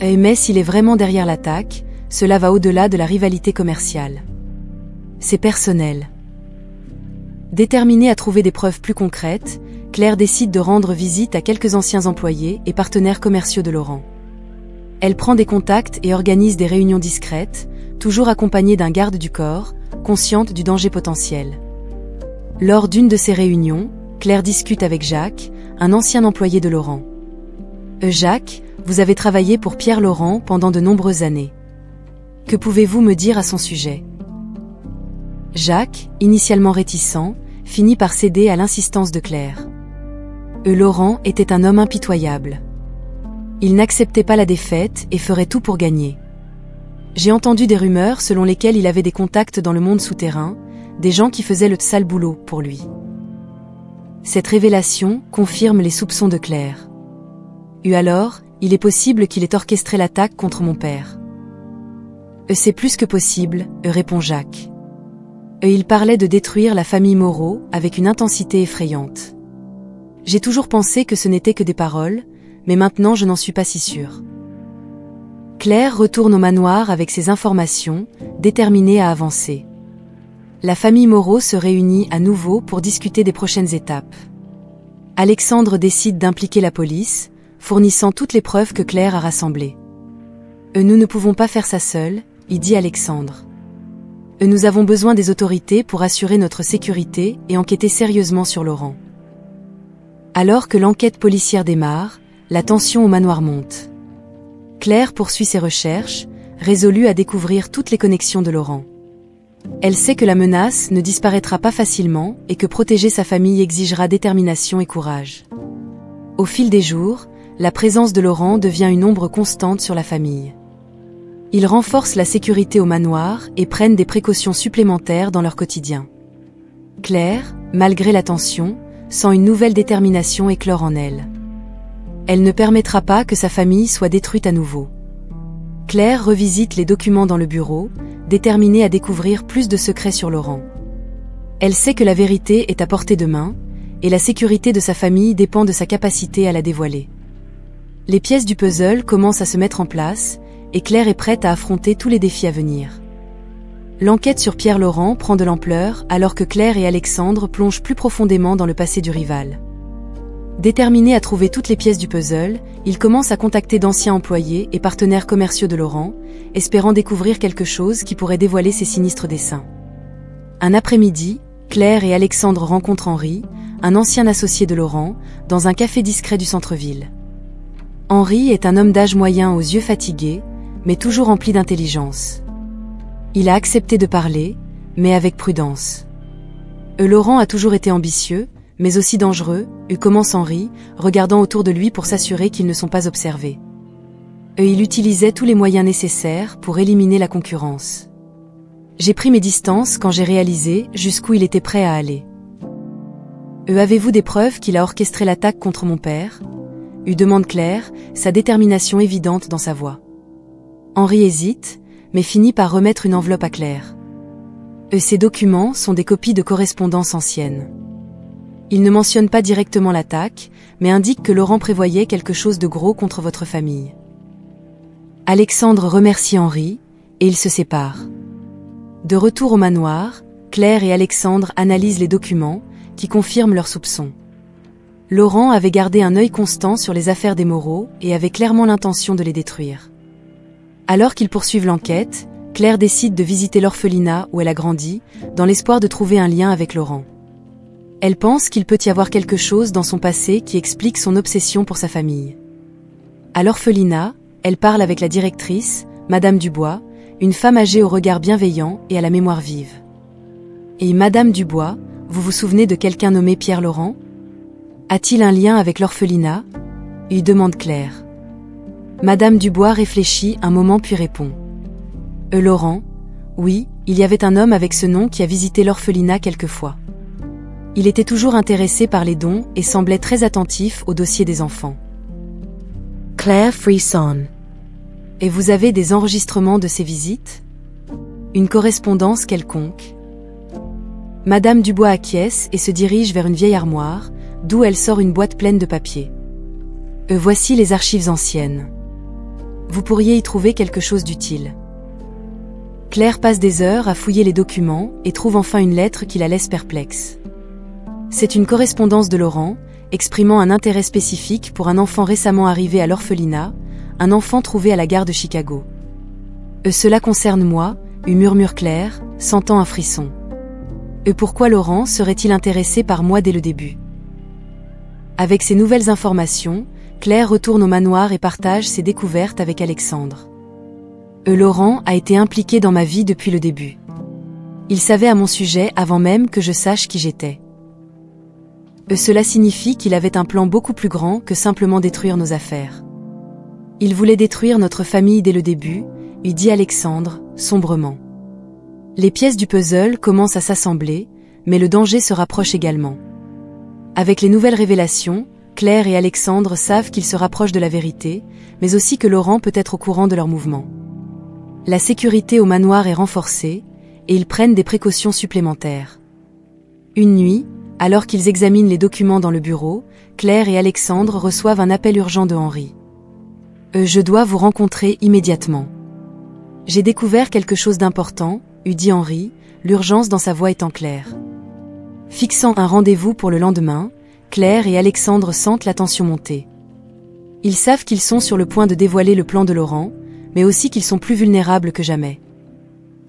Mais s'il est vraiment derrière l'attaque, cela va au-delà de la rivalité commerciale. C'est personnel. Déterminée à trouver des preuves plus concrètes, Claire décide de rendre visite à quelques anciens employés et partenaires commerciaux de Laurent. Elle prend des contacts et organise des réunions discrètes, toujours accompagnée d'un garde du corps, consciente du danger potentiel. Lors d'une de ces réunions, Claire discute avec Jacques, un ancien employé de Laurent. Jacques, vous avez travaillé pour Pierre Laurent pendant de nombreuses années. Que pouvez-vous me dire à son sujet? Jacques, initialement réticent, finit par céder à l'insistance de Claire. Laurent était un homme impitoyable. Il n'acceptait pas la défaite et ferait tout pour gagner. J'ai entendu des rumeurs selon lesquelles il avait des contacts dans le monde souterrain, des gens qui faisaient le sale boulot pour lui. Cette révélation confirme les soupçons de Claire. Alors, il est possible qu'il ait orchestré l'attaque contre mon père. C'est plus que possible, répond Jacques. Il parlait de détruire la famille Moreau avec une intensité effrayante. J'ai toujours pensé que ce n'était que des paroles, mais maintenant je n'en suis pas si sûre. Claire retourne au manoir avec ses informations, déterminée à avancer. La famille Moreau se réunit à nouveau pour discuter des prochaines étapes. Alexandre décide d'impliquer la police, fournissant toutes les preuves que Claire a rassemblées. Nous ne pouvons pas faire ça seuls, il dit Alexandre. Nous avons besoin des autorités pour assurer notre sécurité et enquêter sérieusement sur Laurent. Alors que l'enquête policière démarre, la tension au manoir monte. Claire poursuit ses recherches, résolue à découvrir toutes les connexions de Laurent. Elle sait que la menace ne disparaîtra pas facilement et que protéger sa famille exigera détermination et courage. Au fil des jours, la présence de Laurent devient une ombre constante sur la famille. Ils renforcent la sécurité au manoir et prennent des précautions supplémentaires dans leur quotidien. Claire, malgré la tension, sent une nouvelle détermination éclore en elle. Elle ne permettra pas que sa famille soit détruite à nouveau. Claire revisite les documents dans le bureau, déterminée à découvrir plus de secrets sur Laurent. Elle sait que la vérité est à portée de main, et la sécurité de sa famille dépend de sa capacité à la dévoiler. Les pièces du puzzle commencent à se mettre en place, et Claire est prête à affronter tous les défis à venir. L'enquête sur Pierre Laurent prend de l'ampleur alors que Claire et Alexandre plongent plus profondément dans le passé du rival. Déterminés à trouver toutes les pièces du puzzle, ils commencent à contacter d'anciens employés et partenaires commerciaux de Laurent, espérant découvrir quelque chose qui pourrait dévoiler ses sinistres desseins. Un après-midi, Claire et Alexandre rencontrent Henri, un ancien associé de Laurent, dans un café discret du centre-ville. Henri est un homme d'âge moyen aux yeux fatigués, mais toujours rempli d'intelligence. Il a accepté de parler, mais avec prudence. Laurent a toujours été ambitieux, mais aussi dangereux, commence Henri, regardant autour de lui pour s'assurer qu'ils ne sont pas observés. Il utilisait tous les moyens nécessaires pour éliminer la concurrence. J'ai pris mes distances quand j'ai réalisé jusqu'où il était prêt à aller. Avez-vous des preuves qu'il a orchestré l'attaque contre mon père ? Demande Claire, sa détermination évidente dans sa voix. Henri hésite, mais finit par remettre une enveloppe à Claire. Ces documents sont des copies de correspondances anciennes. Il ne mentionne pas directement l'attaque, mais indique que Laurent prévoyait quelque chose de gros contre votre famille. Alexandre remercie Henri, et ils se séparent. De retour au manoir, Claire et Alexandre analysent les documents, qui confirment leurs soupçons. Laurent avait gardé un œil constant sur les affaires des Moreau et avait clairement l'intention de les détruire. Alors qu'ils poursuivent l'enquête, Claire décide de visiter l'orphelinat où elle a grandi, dans l'espoir de trouver un lien avec Laurent. Elle pense qu'il peut y avoir quelque chose dans son passé qui explique son obsession pour sa famille. À l'orphelinat, elle parle avec la directrice, Madame Dubois, une femme âgée au regard bienveillant et à la mémoire vive. Et Madame Dubois, vous vous souvenez de quelqu'un nommé Pierre Laurent ? A-t-il un lien avec l'orphelinat ? Lui demande Claire. Madame Dubois réfléchit un moment puis répond. Laurent, oui, il y avait un homme avec ce nom qui a visité l'orphelinat quelquefois. Il était toujours intéressé par les dons et semblait très attentif au dossier des enfants. Claire frissonne. Et vous avez des enregistrements de ces visites ? Une correspondance quelconque ? Madame Dubois acquiesce et se dirige vers une vieille armoire, d'où elle sort une boîte pleine de papier. Voici les archives anciennes. Vous pourriez y trouver quelque chose d'utile. Claire passe des heures à fouiller les documents et trouve enfin une lettre qui la laisse perplexe. C'est une correspondance de Laurent, exprimant un intérêt spécifique pour un enfant récemment arrivé à l'orphelinat, un enfant trouvé à la gare de Chicago. Cela concerne moi, murmure Claire, sentant un frisson. Pourquoi Laurent serait-il intéressé par moi dès le début ? Avec ces nouvelles informations, Claire retourne au manoir et partage ses découvertes avec Alexandre. Laurent a été impliqué dans ma vie depuis le début. Il savait à mon sujet avant même que je sache qui j'étais. Cela signifie qu'il avait un plan beaucoup plus grand que simplement détruire nos affaires. Il voulait détruire notre famille dès le début, lui dit Alexandre, sombrement. Les pièces du puzzle commencent à s'assembler, mais le danger se rapproche également. Avec les nouvelles révélations, Claire et Alexandre savent qu'ils se rapprochent de la vérité, mais aussi que Laurent peut être au courant de leurs mouvements. La sécurité au manoir est renforcée, et ils prennent des précautions supplémentaires. Une nuit, alors qu'ils examinent les documents dans le bureau, Claire et Alexandre reçoivent un appel urgent de Henri. « Je dois vous rencontrer immédiatement. »« J'ai découvert quelque chose d'important », dit Henri, l'urgence dans sa voix étant claire. Fixant un rendez-vous pour le lendemain, Claire et Alexandre sentent la tension monter. Ils savent qu'ils sont sur le point de dévoiler le plan de Laurent, mais aussi qu'ils sont plus vulnérables que jamais.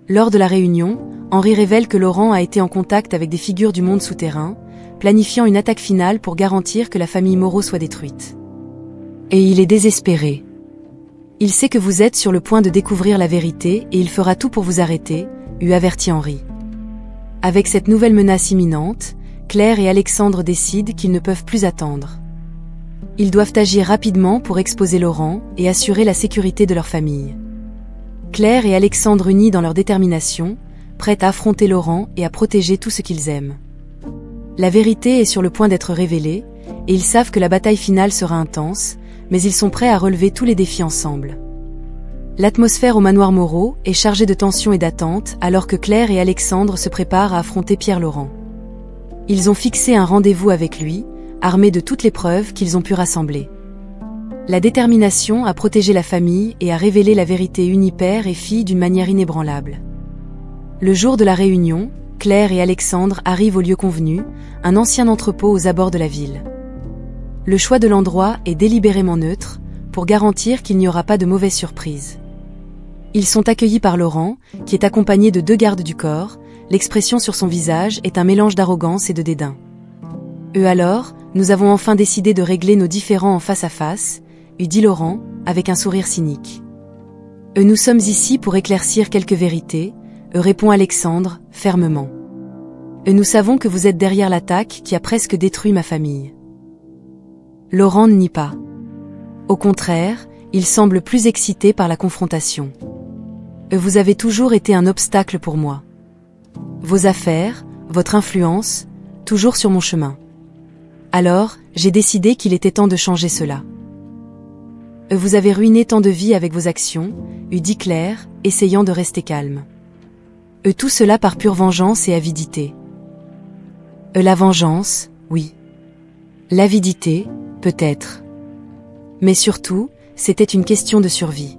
Lors de la réunion, Henri révèle que Laurent a été en contact avec des figures du monde souterrain, planifiant une attaque finale pour garantir que la famille Moreau soit détruite. Et il est désespéré. Il sait que vous êtes sur le point de découvrir la vérité et il fera tout pour vous arrêter, eut averti Henri. Avec cette nouvelle menace imminente, Claire et Alexandre décident qu'ils ne peuvent plus attendre. Ils doivent agir rapidement pour exposer Laurent et assurer la sécurité de leur famille. Claire et Alexandre unis dans leur détermination, prêts à affronter Laurent et à protéger tout ce qu'ils aiment. La vérité est sur le point d'être révélée, et ils savent que la bataille finale sera intense, mais ils sont prêts à relever tous les défis ensemble. L'atmosphère au manoir Moreau est chargée de tension et d'attente alors que Claire et Alexandre se préparent à affronter Pierre Laurent. Ils ont fixé un rendez-vous avec lui, armés de toutes les preuves qu'ils ont pu rassembler. La détermination à protéger la famille et à révéler la vérité unie père et fille d'une manière inébranlable. Le jour de la réunion, Claire et Alexandre arrivent au lieu convenu, un ancien entrepôt aux abords de la ville. Le choix de l'endroit est délibérément neutre, pour garantir qu'il n'y aura pas de mauvaise surprise. Ils sont accueillis par Laurent, qui est accompagné de 2 gardes du corps, l'expression sur son visage est un mélange d'arrogance et de dédain. Alors, nous avons enfin décidé de régler nos différends en face à face, dit Laurent, avec un sourire cynique. Nous sommes ici pour éclaircir quelques vérités, répond Alexandre, fermement. Nous savons que vous êtes derrière l'attaque qui a presque détruit ma famille. Laurent ne nie pas. Au contraire, il semble plus excité par la confrontation. Vous avez toujours été un obstacle pour moi. Vos affaires, votre influence, toujours sur mon chemin. Alors, j'ai décidé qu'il était temps de changer cela. Vous avez ruiné tant de vies avec vos actions, dit Claire, essayant de rester calme. Tout cela par pure vengeance et avidité. La vengeance, oui. L'avidité, peut-être. Mais surtout, c'était une question de survie.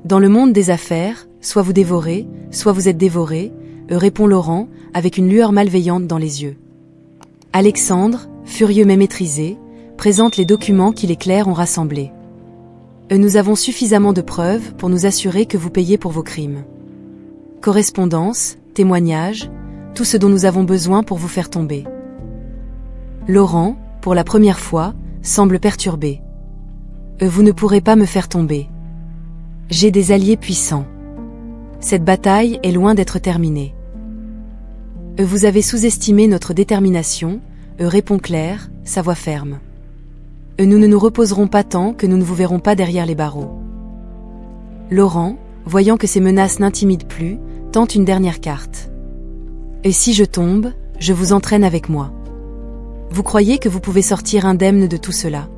Dans le monde des affaires, soit vous dévorez, soit vous êtes dévoré, répond Laurent, avec une lueur malveillante dans les yeux. Alexandre, furieux mais maîtrisé, présente les documents qui les Claire ont rassemblés. Nous avons suffisamment de preuves pour nous assurer que vous payez pour vos crimes. Correspondance, témoignages, tout ce dont nous avons besoin pour vous faire tomber. Laurent, pour la première fois, semble perturbé. Vous ne pourrez pas me faire tomber. J'ai des alliés puissants. Cette bataille est loin d'être terminée. Vous avez sous-estimé notre détermination, répond Claire, sa voix ferme. Nous ne nous reposerons pas tant que nous ne vous verrons pas derrière les barreaux. Laurent, voyant que ces menaces n'intimident plus, tente une dernière carte. Et si je tombe, je vous entraîne avec moi. Vous croyez que vous pouvez sortir indemne de tout cela?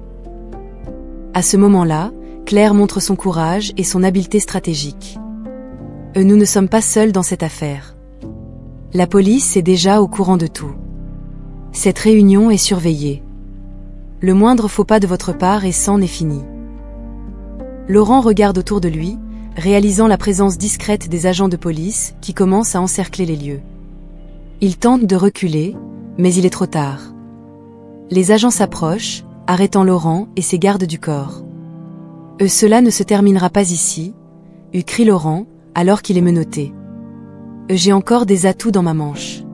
À ce moment-là, Claire montre son courage et son habileté stratégique. Nous ne sommes pas seuls dans cette affaire. La police est déjà au courant de tout. Cette réunion est surveillée. Le moindre faux pas de votre part et c'en est fini. Laurent regarde autour de lui, réalisant la présence discrète des agents de police qui commencent à encercler les lieux. Il tente de reculer, mais il est trop tard. Les agents s'approchent, arrêtant Laurent et ses gardes du corps. Cela ne se terminera pas ici, crie Laurent, alors qu'il est menotté. J'ai encore des atouts dans ma manche.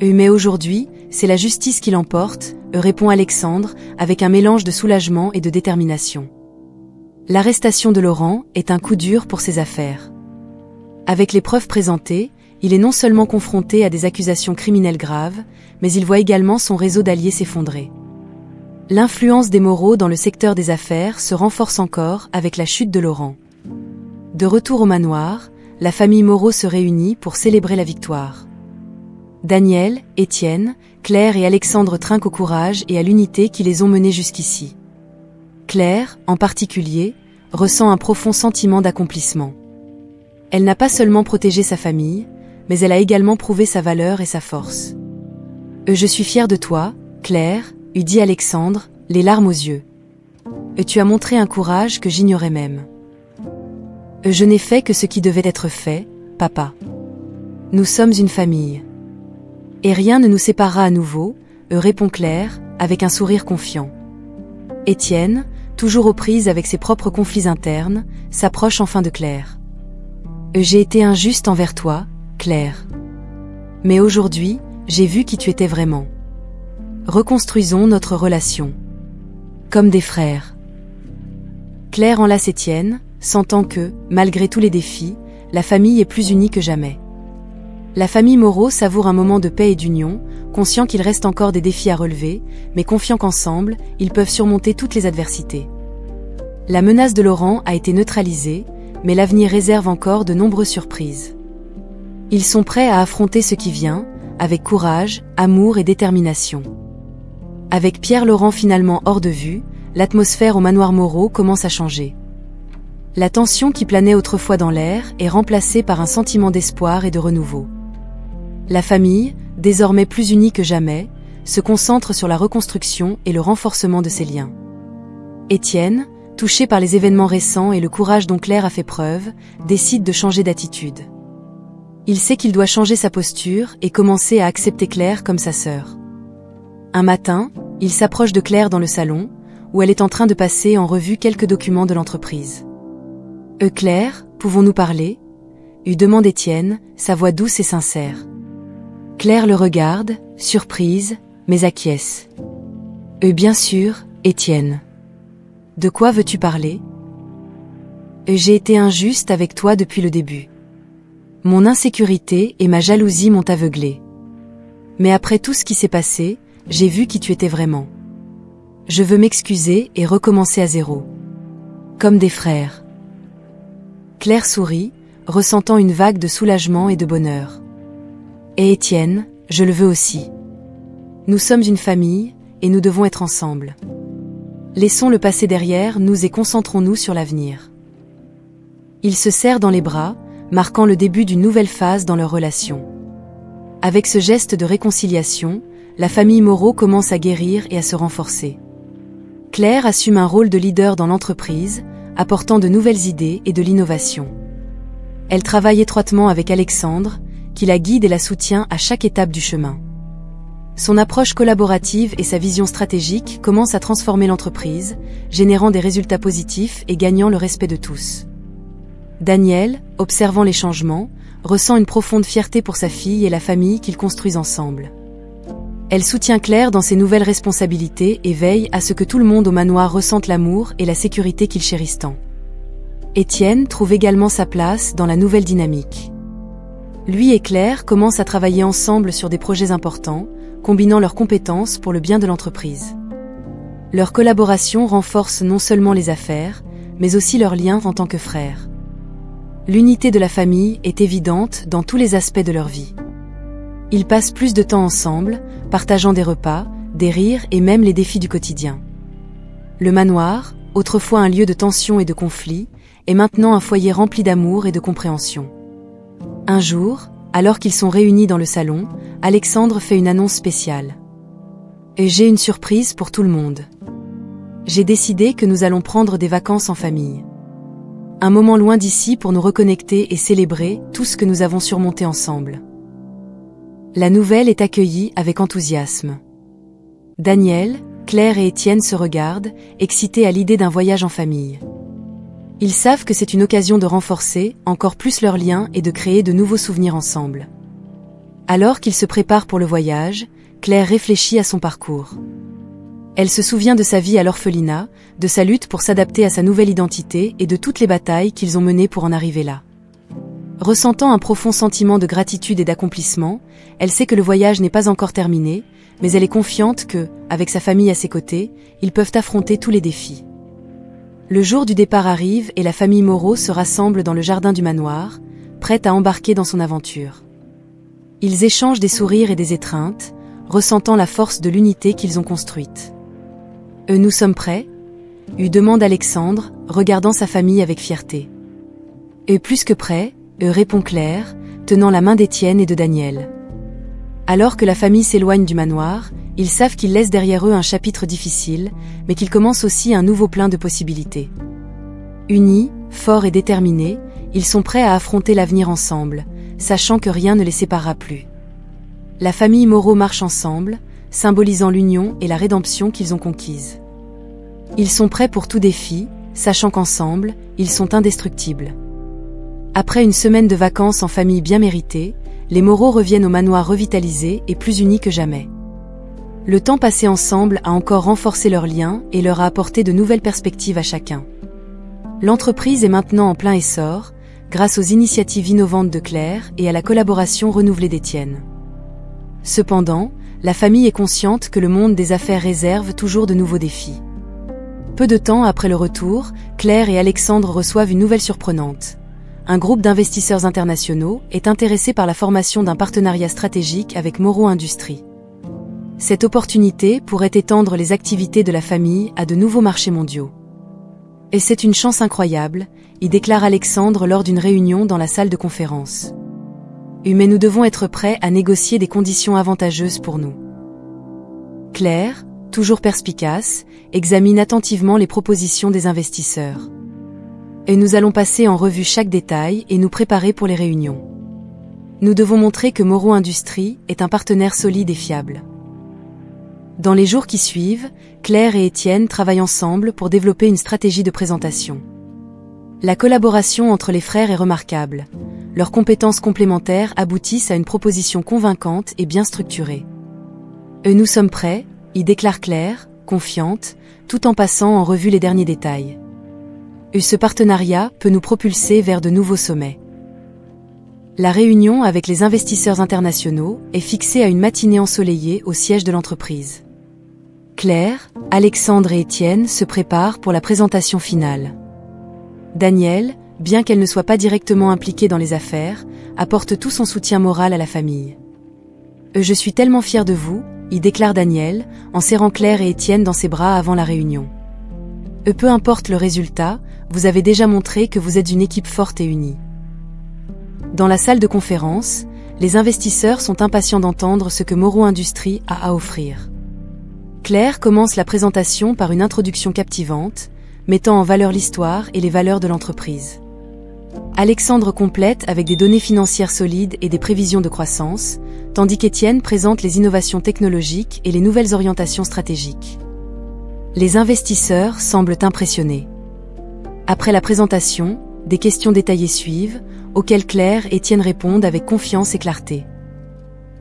Mais aujourd'hui, c'est la justice qui l'emporte, répond Alexandre, avec un mélange de soulagement et de détermination. L'arrestation de Laurent est un coup dur pour ses affaires. Avec les preuves présentées, il est non seulement confronté à des accusations criminelles graves, mais il voit également son réseau d'alliés s'effondrer. L'influence des Moreau dans le secteur des affaires se renforce encore avec la chute de Laurent. De retour au manoir, la famille Moreau se réunit pour célébrer la victoire. Daniel, Étienne, Claire et Alexandre trinquent au courage et à l'unité qui les ont menés jusqu'ici. Claire, en particulier, ressent un profond sentiment d'accomplissement. Elle n'a pas seulement protégé sa famille, mais elle a également prouvé sa valeur et sa force. Je suis fière de toi, Claire, lui dit Alexandre, les larmes aux yeux. Tu as montré un courage que j'ignorais même. Je n'ai fait que ce qui devait être fait, papa. Nous sommes une famille. Et rien ne nous séparera à nouveau, répond Claire, avec un sourire confiant. Étienne, toujours aux prises avec ses propres conflits internes, s'approche enfin de Claire. J'ai été injuste envers toi, Claire. Mais aujourd'hui, j'ai vu qui tu étais vraiment. Reconstruisons notre relation. Comme des frères. Claire enlace Étienne, sentant que, malgré tous les défis, la famille est plus unie que jamais. La famille Moreau savoure un moment de paix et d'union, conscient qu'il reste encore des défis à relever, mais confiant qu'ensemble, ils peuvent surmonter toutes les adversités. La menace de Laurent a été neutralisée, mais l'avenir réserve encore de nombreuses surprises. Ils sont prêts à affronter ce qui vient, avec courage, amour et détermination. Avec Pierre-Laurent finalement hors de vue, l'atmosphère au manoir Moreau commence à changer. La tension qui planait autrefois dans l'air est remplacée par un sentiment d'espoir et de renouveau. La famille, désormais plus unie que jamais, se concentre sur la reconstruction et le renforcement de ses liens. Étienne, touché par les événements récents et le courage dont Claire a fait preuve, décide de changer d'attitude. Il sait qu'il doit changer sa posture et commencer à accepter Claire comme sa sœur. Un matin, il s'approche de Claire dans le salon, où elle est en train de passer en revue quelques documents de l'entreprise. « Claire, pouvons-nous parler ?» lui demande Étienne, sa voix douce et sincère. Claire le regarde, surprise, mais acquiesce. « Bien sûr, Étienne. De quoi veux-tu parler ? J'ai été injuste avec toi depuis le début. Mon insécurité et ma jalousie m'ont aveuglé. Mais après tout ce qui s'est passé, j'ai vu qui tu étais vraiment. Je veux m'excuser et recommencer à zéro. Comme des frères. » Claire sourit, ressentant une vague de soulagement et de bonheur. Et Étienne, je le veux aussi. Nous sommes une famille, et nous devons être ensemble. Laissons le passé derrière nous et concentrons-nous sur l'avenir. Ils se serrent dans les bras, marquant le début d'une nouvelle phase dans leur relation. Avec ce geste de réconciliation, la famille Moreau commence à guérir et à se renforcer. Claire assume un rôle de leader dans l'entreprise, apportant de nouvelles idées et de l'innovation. Elle travaille étroitement avec Alexandre, qui la guide et la soutient à chaque étape du chemin. Son approche collaborative et sa vision stratégique commencent à transformer l'entreprise, générant des résultats positifs et gagnant le respect de tous. Daniel, observant les changements, ressent une profonde fierté pour sa fille et la famille qu'ils construisent ensemble. Elle soutient Claire dans ses nouvelles responsabilités et veille à ce que tout le monde au manoir ressente l'amour et la sécurité qu'ils chérissent tant. Étienne trouve également sa place dans la nouvelle dynamique. Lui et Claire commencent à travailler ensemble sur des projets importants, combinant leurs compétences pour le bien de l'entreprise. Leur collaboration renforce non seulement les affaires, mais aussi leurs liens en tant que frères. L'unité de la famille est évidente dans tous les aspects de leur vie. Ils passent plus de temps ensemble, partageant des repas, des rires et même les défis du quotidien. Le manoir, autrefois un lieu de tension et de conflit, est maintenant un foyer rempli d'amour et de compréhension. Un jour, alors qu'ils sont réunis dans le salon, Alexandre fait une annonce spéciale. « J'ai une surprise pour tout le monde. J'ai décidé que nous allons prendre des vacances en famille. Un moment loin d'ici pour nous reconnecter et célébrer tout ce que nous avons surmonté ensemble. » La nouvelle est accueillie avec enthousiasme. Daniel, Claire et Étienne se regardent, excités à l'idée d'un voyage en famille. Ils savent que c'est une occasion de renforcer encore plus leurs liens et de créer de nouveaux souvenirs ensemble. Alors qu'ils se préparent pour le voyage, Claire réfléchit à son parcours. Elle se souvient de sa vie à l'orphelinat, de sa lutte pour s'adapter à sa nouvelle identité et de toutes les batailles qu'ils ont menées pour en arriver là. Ressentant un profond sentiment de gratitude et d'accomplissement, elle sait que le voyage n'est pas encore terminé, mais elle est confiante que, avec sa famille à ses côtés, ils peuvent affronter tous les défis. Le jour du départ arrive et la famille Moreau se rassemble dans le jardin du manoir, prête à embarquer dans son aventure. Ils échangent des sourires et des étreintes, ressentant la force de l'unité qu'ils ont construite. « Nous sommes prêts ?» demande Alexandre, regardant sa famille avec fierté. « Plus que prêts ?» répond Claire, tenant la main d'Étienne et de Daniel. Alors que la famille s'éloigne du manoir, ils savent qu'ils laissent derrière eux un chapitre difficile, mais qu'ils commencent aussi un nouveau plein de possibilités. Unis, forts et déterminés, ils sont prêts à affronter l'avenir ensemble, sachant que rien ne les séparera plus. La famille Moreau marche ensemble, symbolisant l'union et la rédemption qu'ils ont conquise. Ils sont prêts pour tout défi, sachant qu'ensemble, ils sont indestructibles. Après une semaine de vacances en famille bien méritée, les Moreau reviennent au manoir revitalisé et plus unis que jamais. Le temps passé ensemble a encore renforcé leurs liens et leur a apporté de nouvelles perspectives à chacun. L'entreprise est maintenant en plein essor, grâce aux initiatives innovantes de Claire et à la collaboration renouvelée d'Étienne. Cependant, la famille est consciente que le monde des affaires réserve toujours de nouveaux défis. Peu de temps après le retour, Claire et Alexandre reçoivent une nouvelle surprenante. Un groupe d'investisseurs internationaux est intéressé par la formation d'un partenariat stratégique avec Moreau Industries. Cette opportunité pourrait étendre les activités de la famille à de nouveaux marchés mondiaux. Et c'est une chance incroyable, y déclare Alexandre lors d'une réunion dans la salle de conférence. Mais nous devons être prêts à négocier des conditions avantageuses pour nous. Claire, toujours perspicace, examine attentivement les propositions des investisseurs. Et nous allons passer en revue chaque détail et nous préparer pour les réunions. Nous devons montrer que Moreau Industries est un partenaire solide et fiable. Dans les jours qui suivent, Claire et Étienne travaillent ensemble pour développer une stratégie de présentation. La collaboration entre les frères est remarquable. Leurs compétences complémentaires aboutissent à une proposition convaincante et bien structurée. Nous sommes prêts, y déclare Claire, confiante, tout en passant en revue les derniers détails. Ce partenariat peut nous propulser vers de nouveaux sommets. La réunion avec les investisseurs internationaux est fixée à une matinée ensoleillée au siège de l'entreprise. Claire, Alexandre et Étienne se préparent pour la présentation finale. Daniel, bien qu'elle ne soit pas directement impliquée dans les affaires, apporte tout son soutien moral à la famille. « Je suis tellement fier de vous », y déclare Daniel, en serrant Claire et Étienne dans ses bras avant la réunion. « Peu importe le résultat, vous avez déjà montré que vous êtes une équipe forte et unie. » Dans la salle de conférence, les investisseurs sont impatients d'entendre ce que Moreau Industries a à offrir. Claire commence la présentation par une introduction captivante, mettant en valeur l'histoire et les valeurs de l'entreprise. Alexandre complète avec des données financières solides et des prévisions de croissance, tandis qu'Étienne présente les innovations technologiques et les nouvelles orientations stratégiques. Les investisseurs semblent impressionnés. Après la présentation, des questions détaillées suivent, auxquelles Claire et Étienne répondent avec confiance et clarté.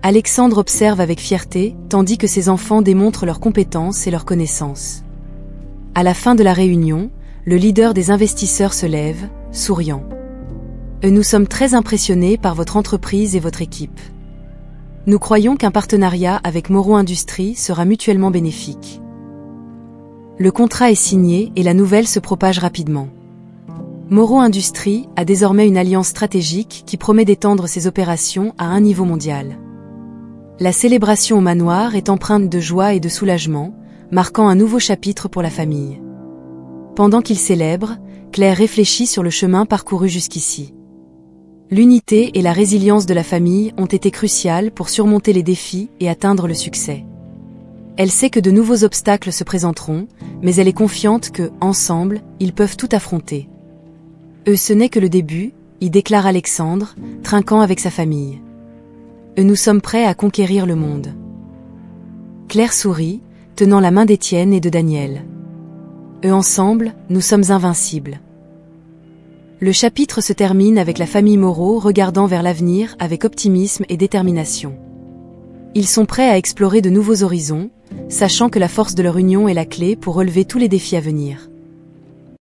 Alexandre observe avec fierté, tandis que ses enfants démontrent leurs compétences et leurs connaissances. À la fin de la réunion, le leader des investisseurs se lève, souriant. Nous sommes très impressionnés par votre entreprise et votre équipe. Nous croyons qu'un partenariat avec Moreau Industries sera mutuellement bénéfique. Le contrat est signé et la nouvelle se propage rapidement. Moreau Industries a désormais une alliance stratégique qui promet d'étendre ses opérations à un niveau mondial. La célébration au manoir est empreinte de joie et de soulagement, marquant un nouveau chapitre pour la famille. Pendant qu'ils célèbrent, Claire réfléchit sur le chemin parcouru jusqu'ici. L'unité et la résilience de la famille ont été cruciales pour surmonter les défis et atteindre le succès. Elle sait que de nouveaux obstacles se présenteront, mais elle est confiante que, ensemble, ils peuvent tout affronter. Ce n'est que le début, y déclare Alexandre, trinquant avec sa famille. Nous sommes prêts à conquérir le monde. Claire sourit, tenant la main d'Étienne et de Daniel. Ensemble, nous sommes invincibles. Le chapitre se termine avec la famille Moreau regardant vers l'avenir avec optimisme et détermination. Ils sont prêts à explorer de nouveaux horizons, sachant que la force de leur union est la clé pour relever tous les défis à venir.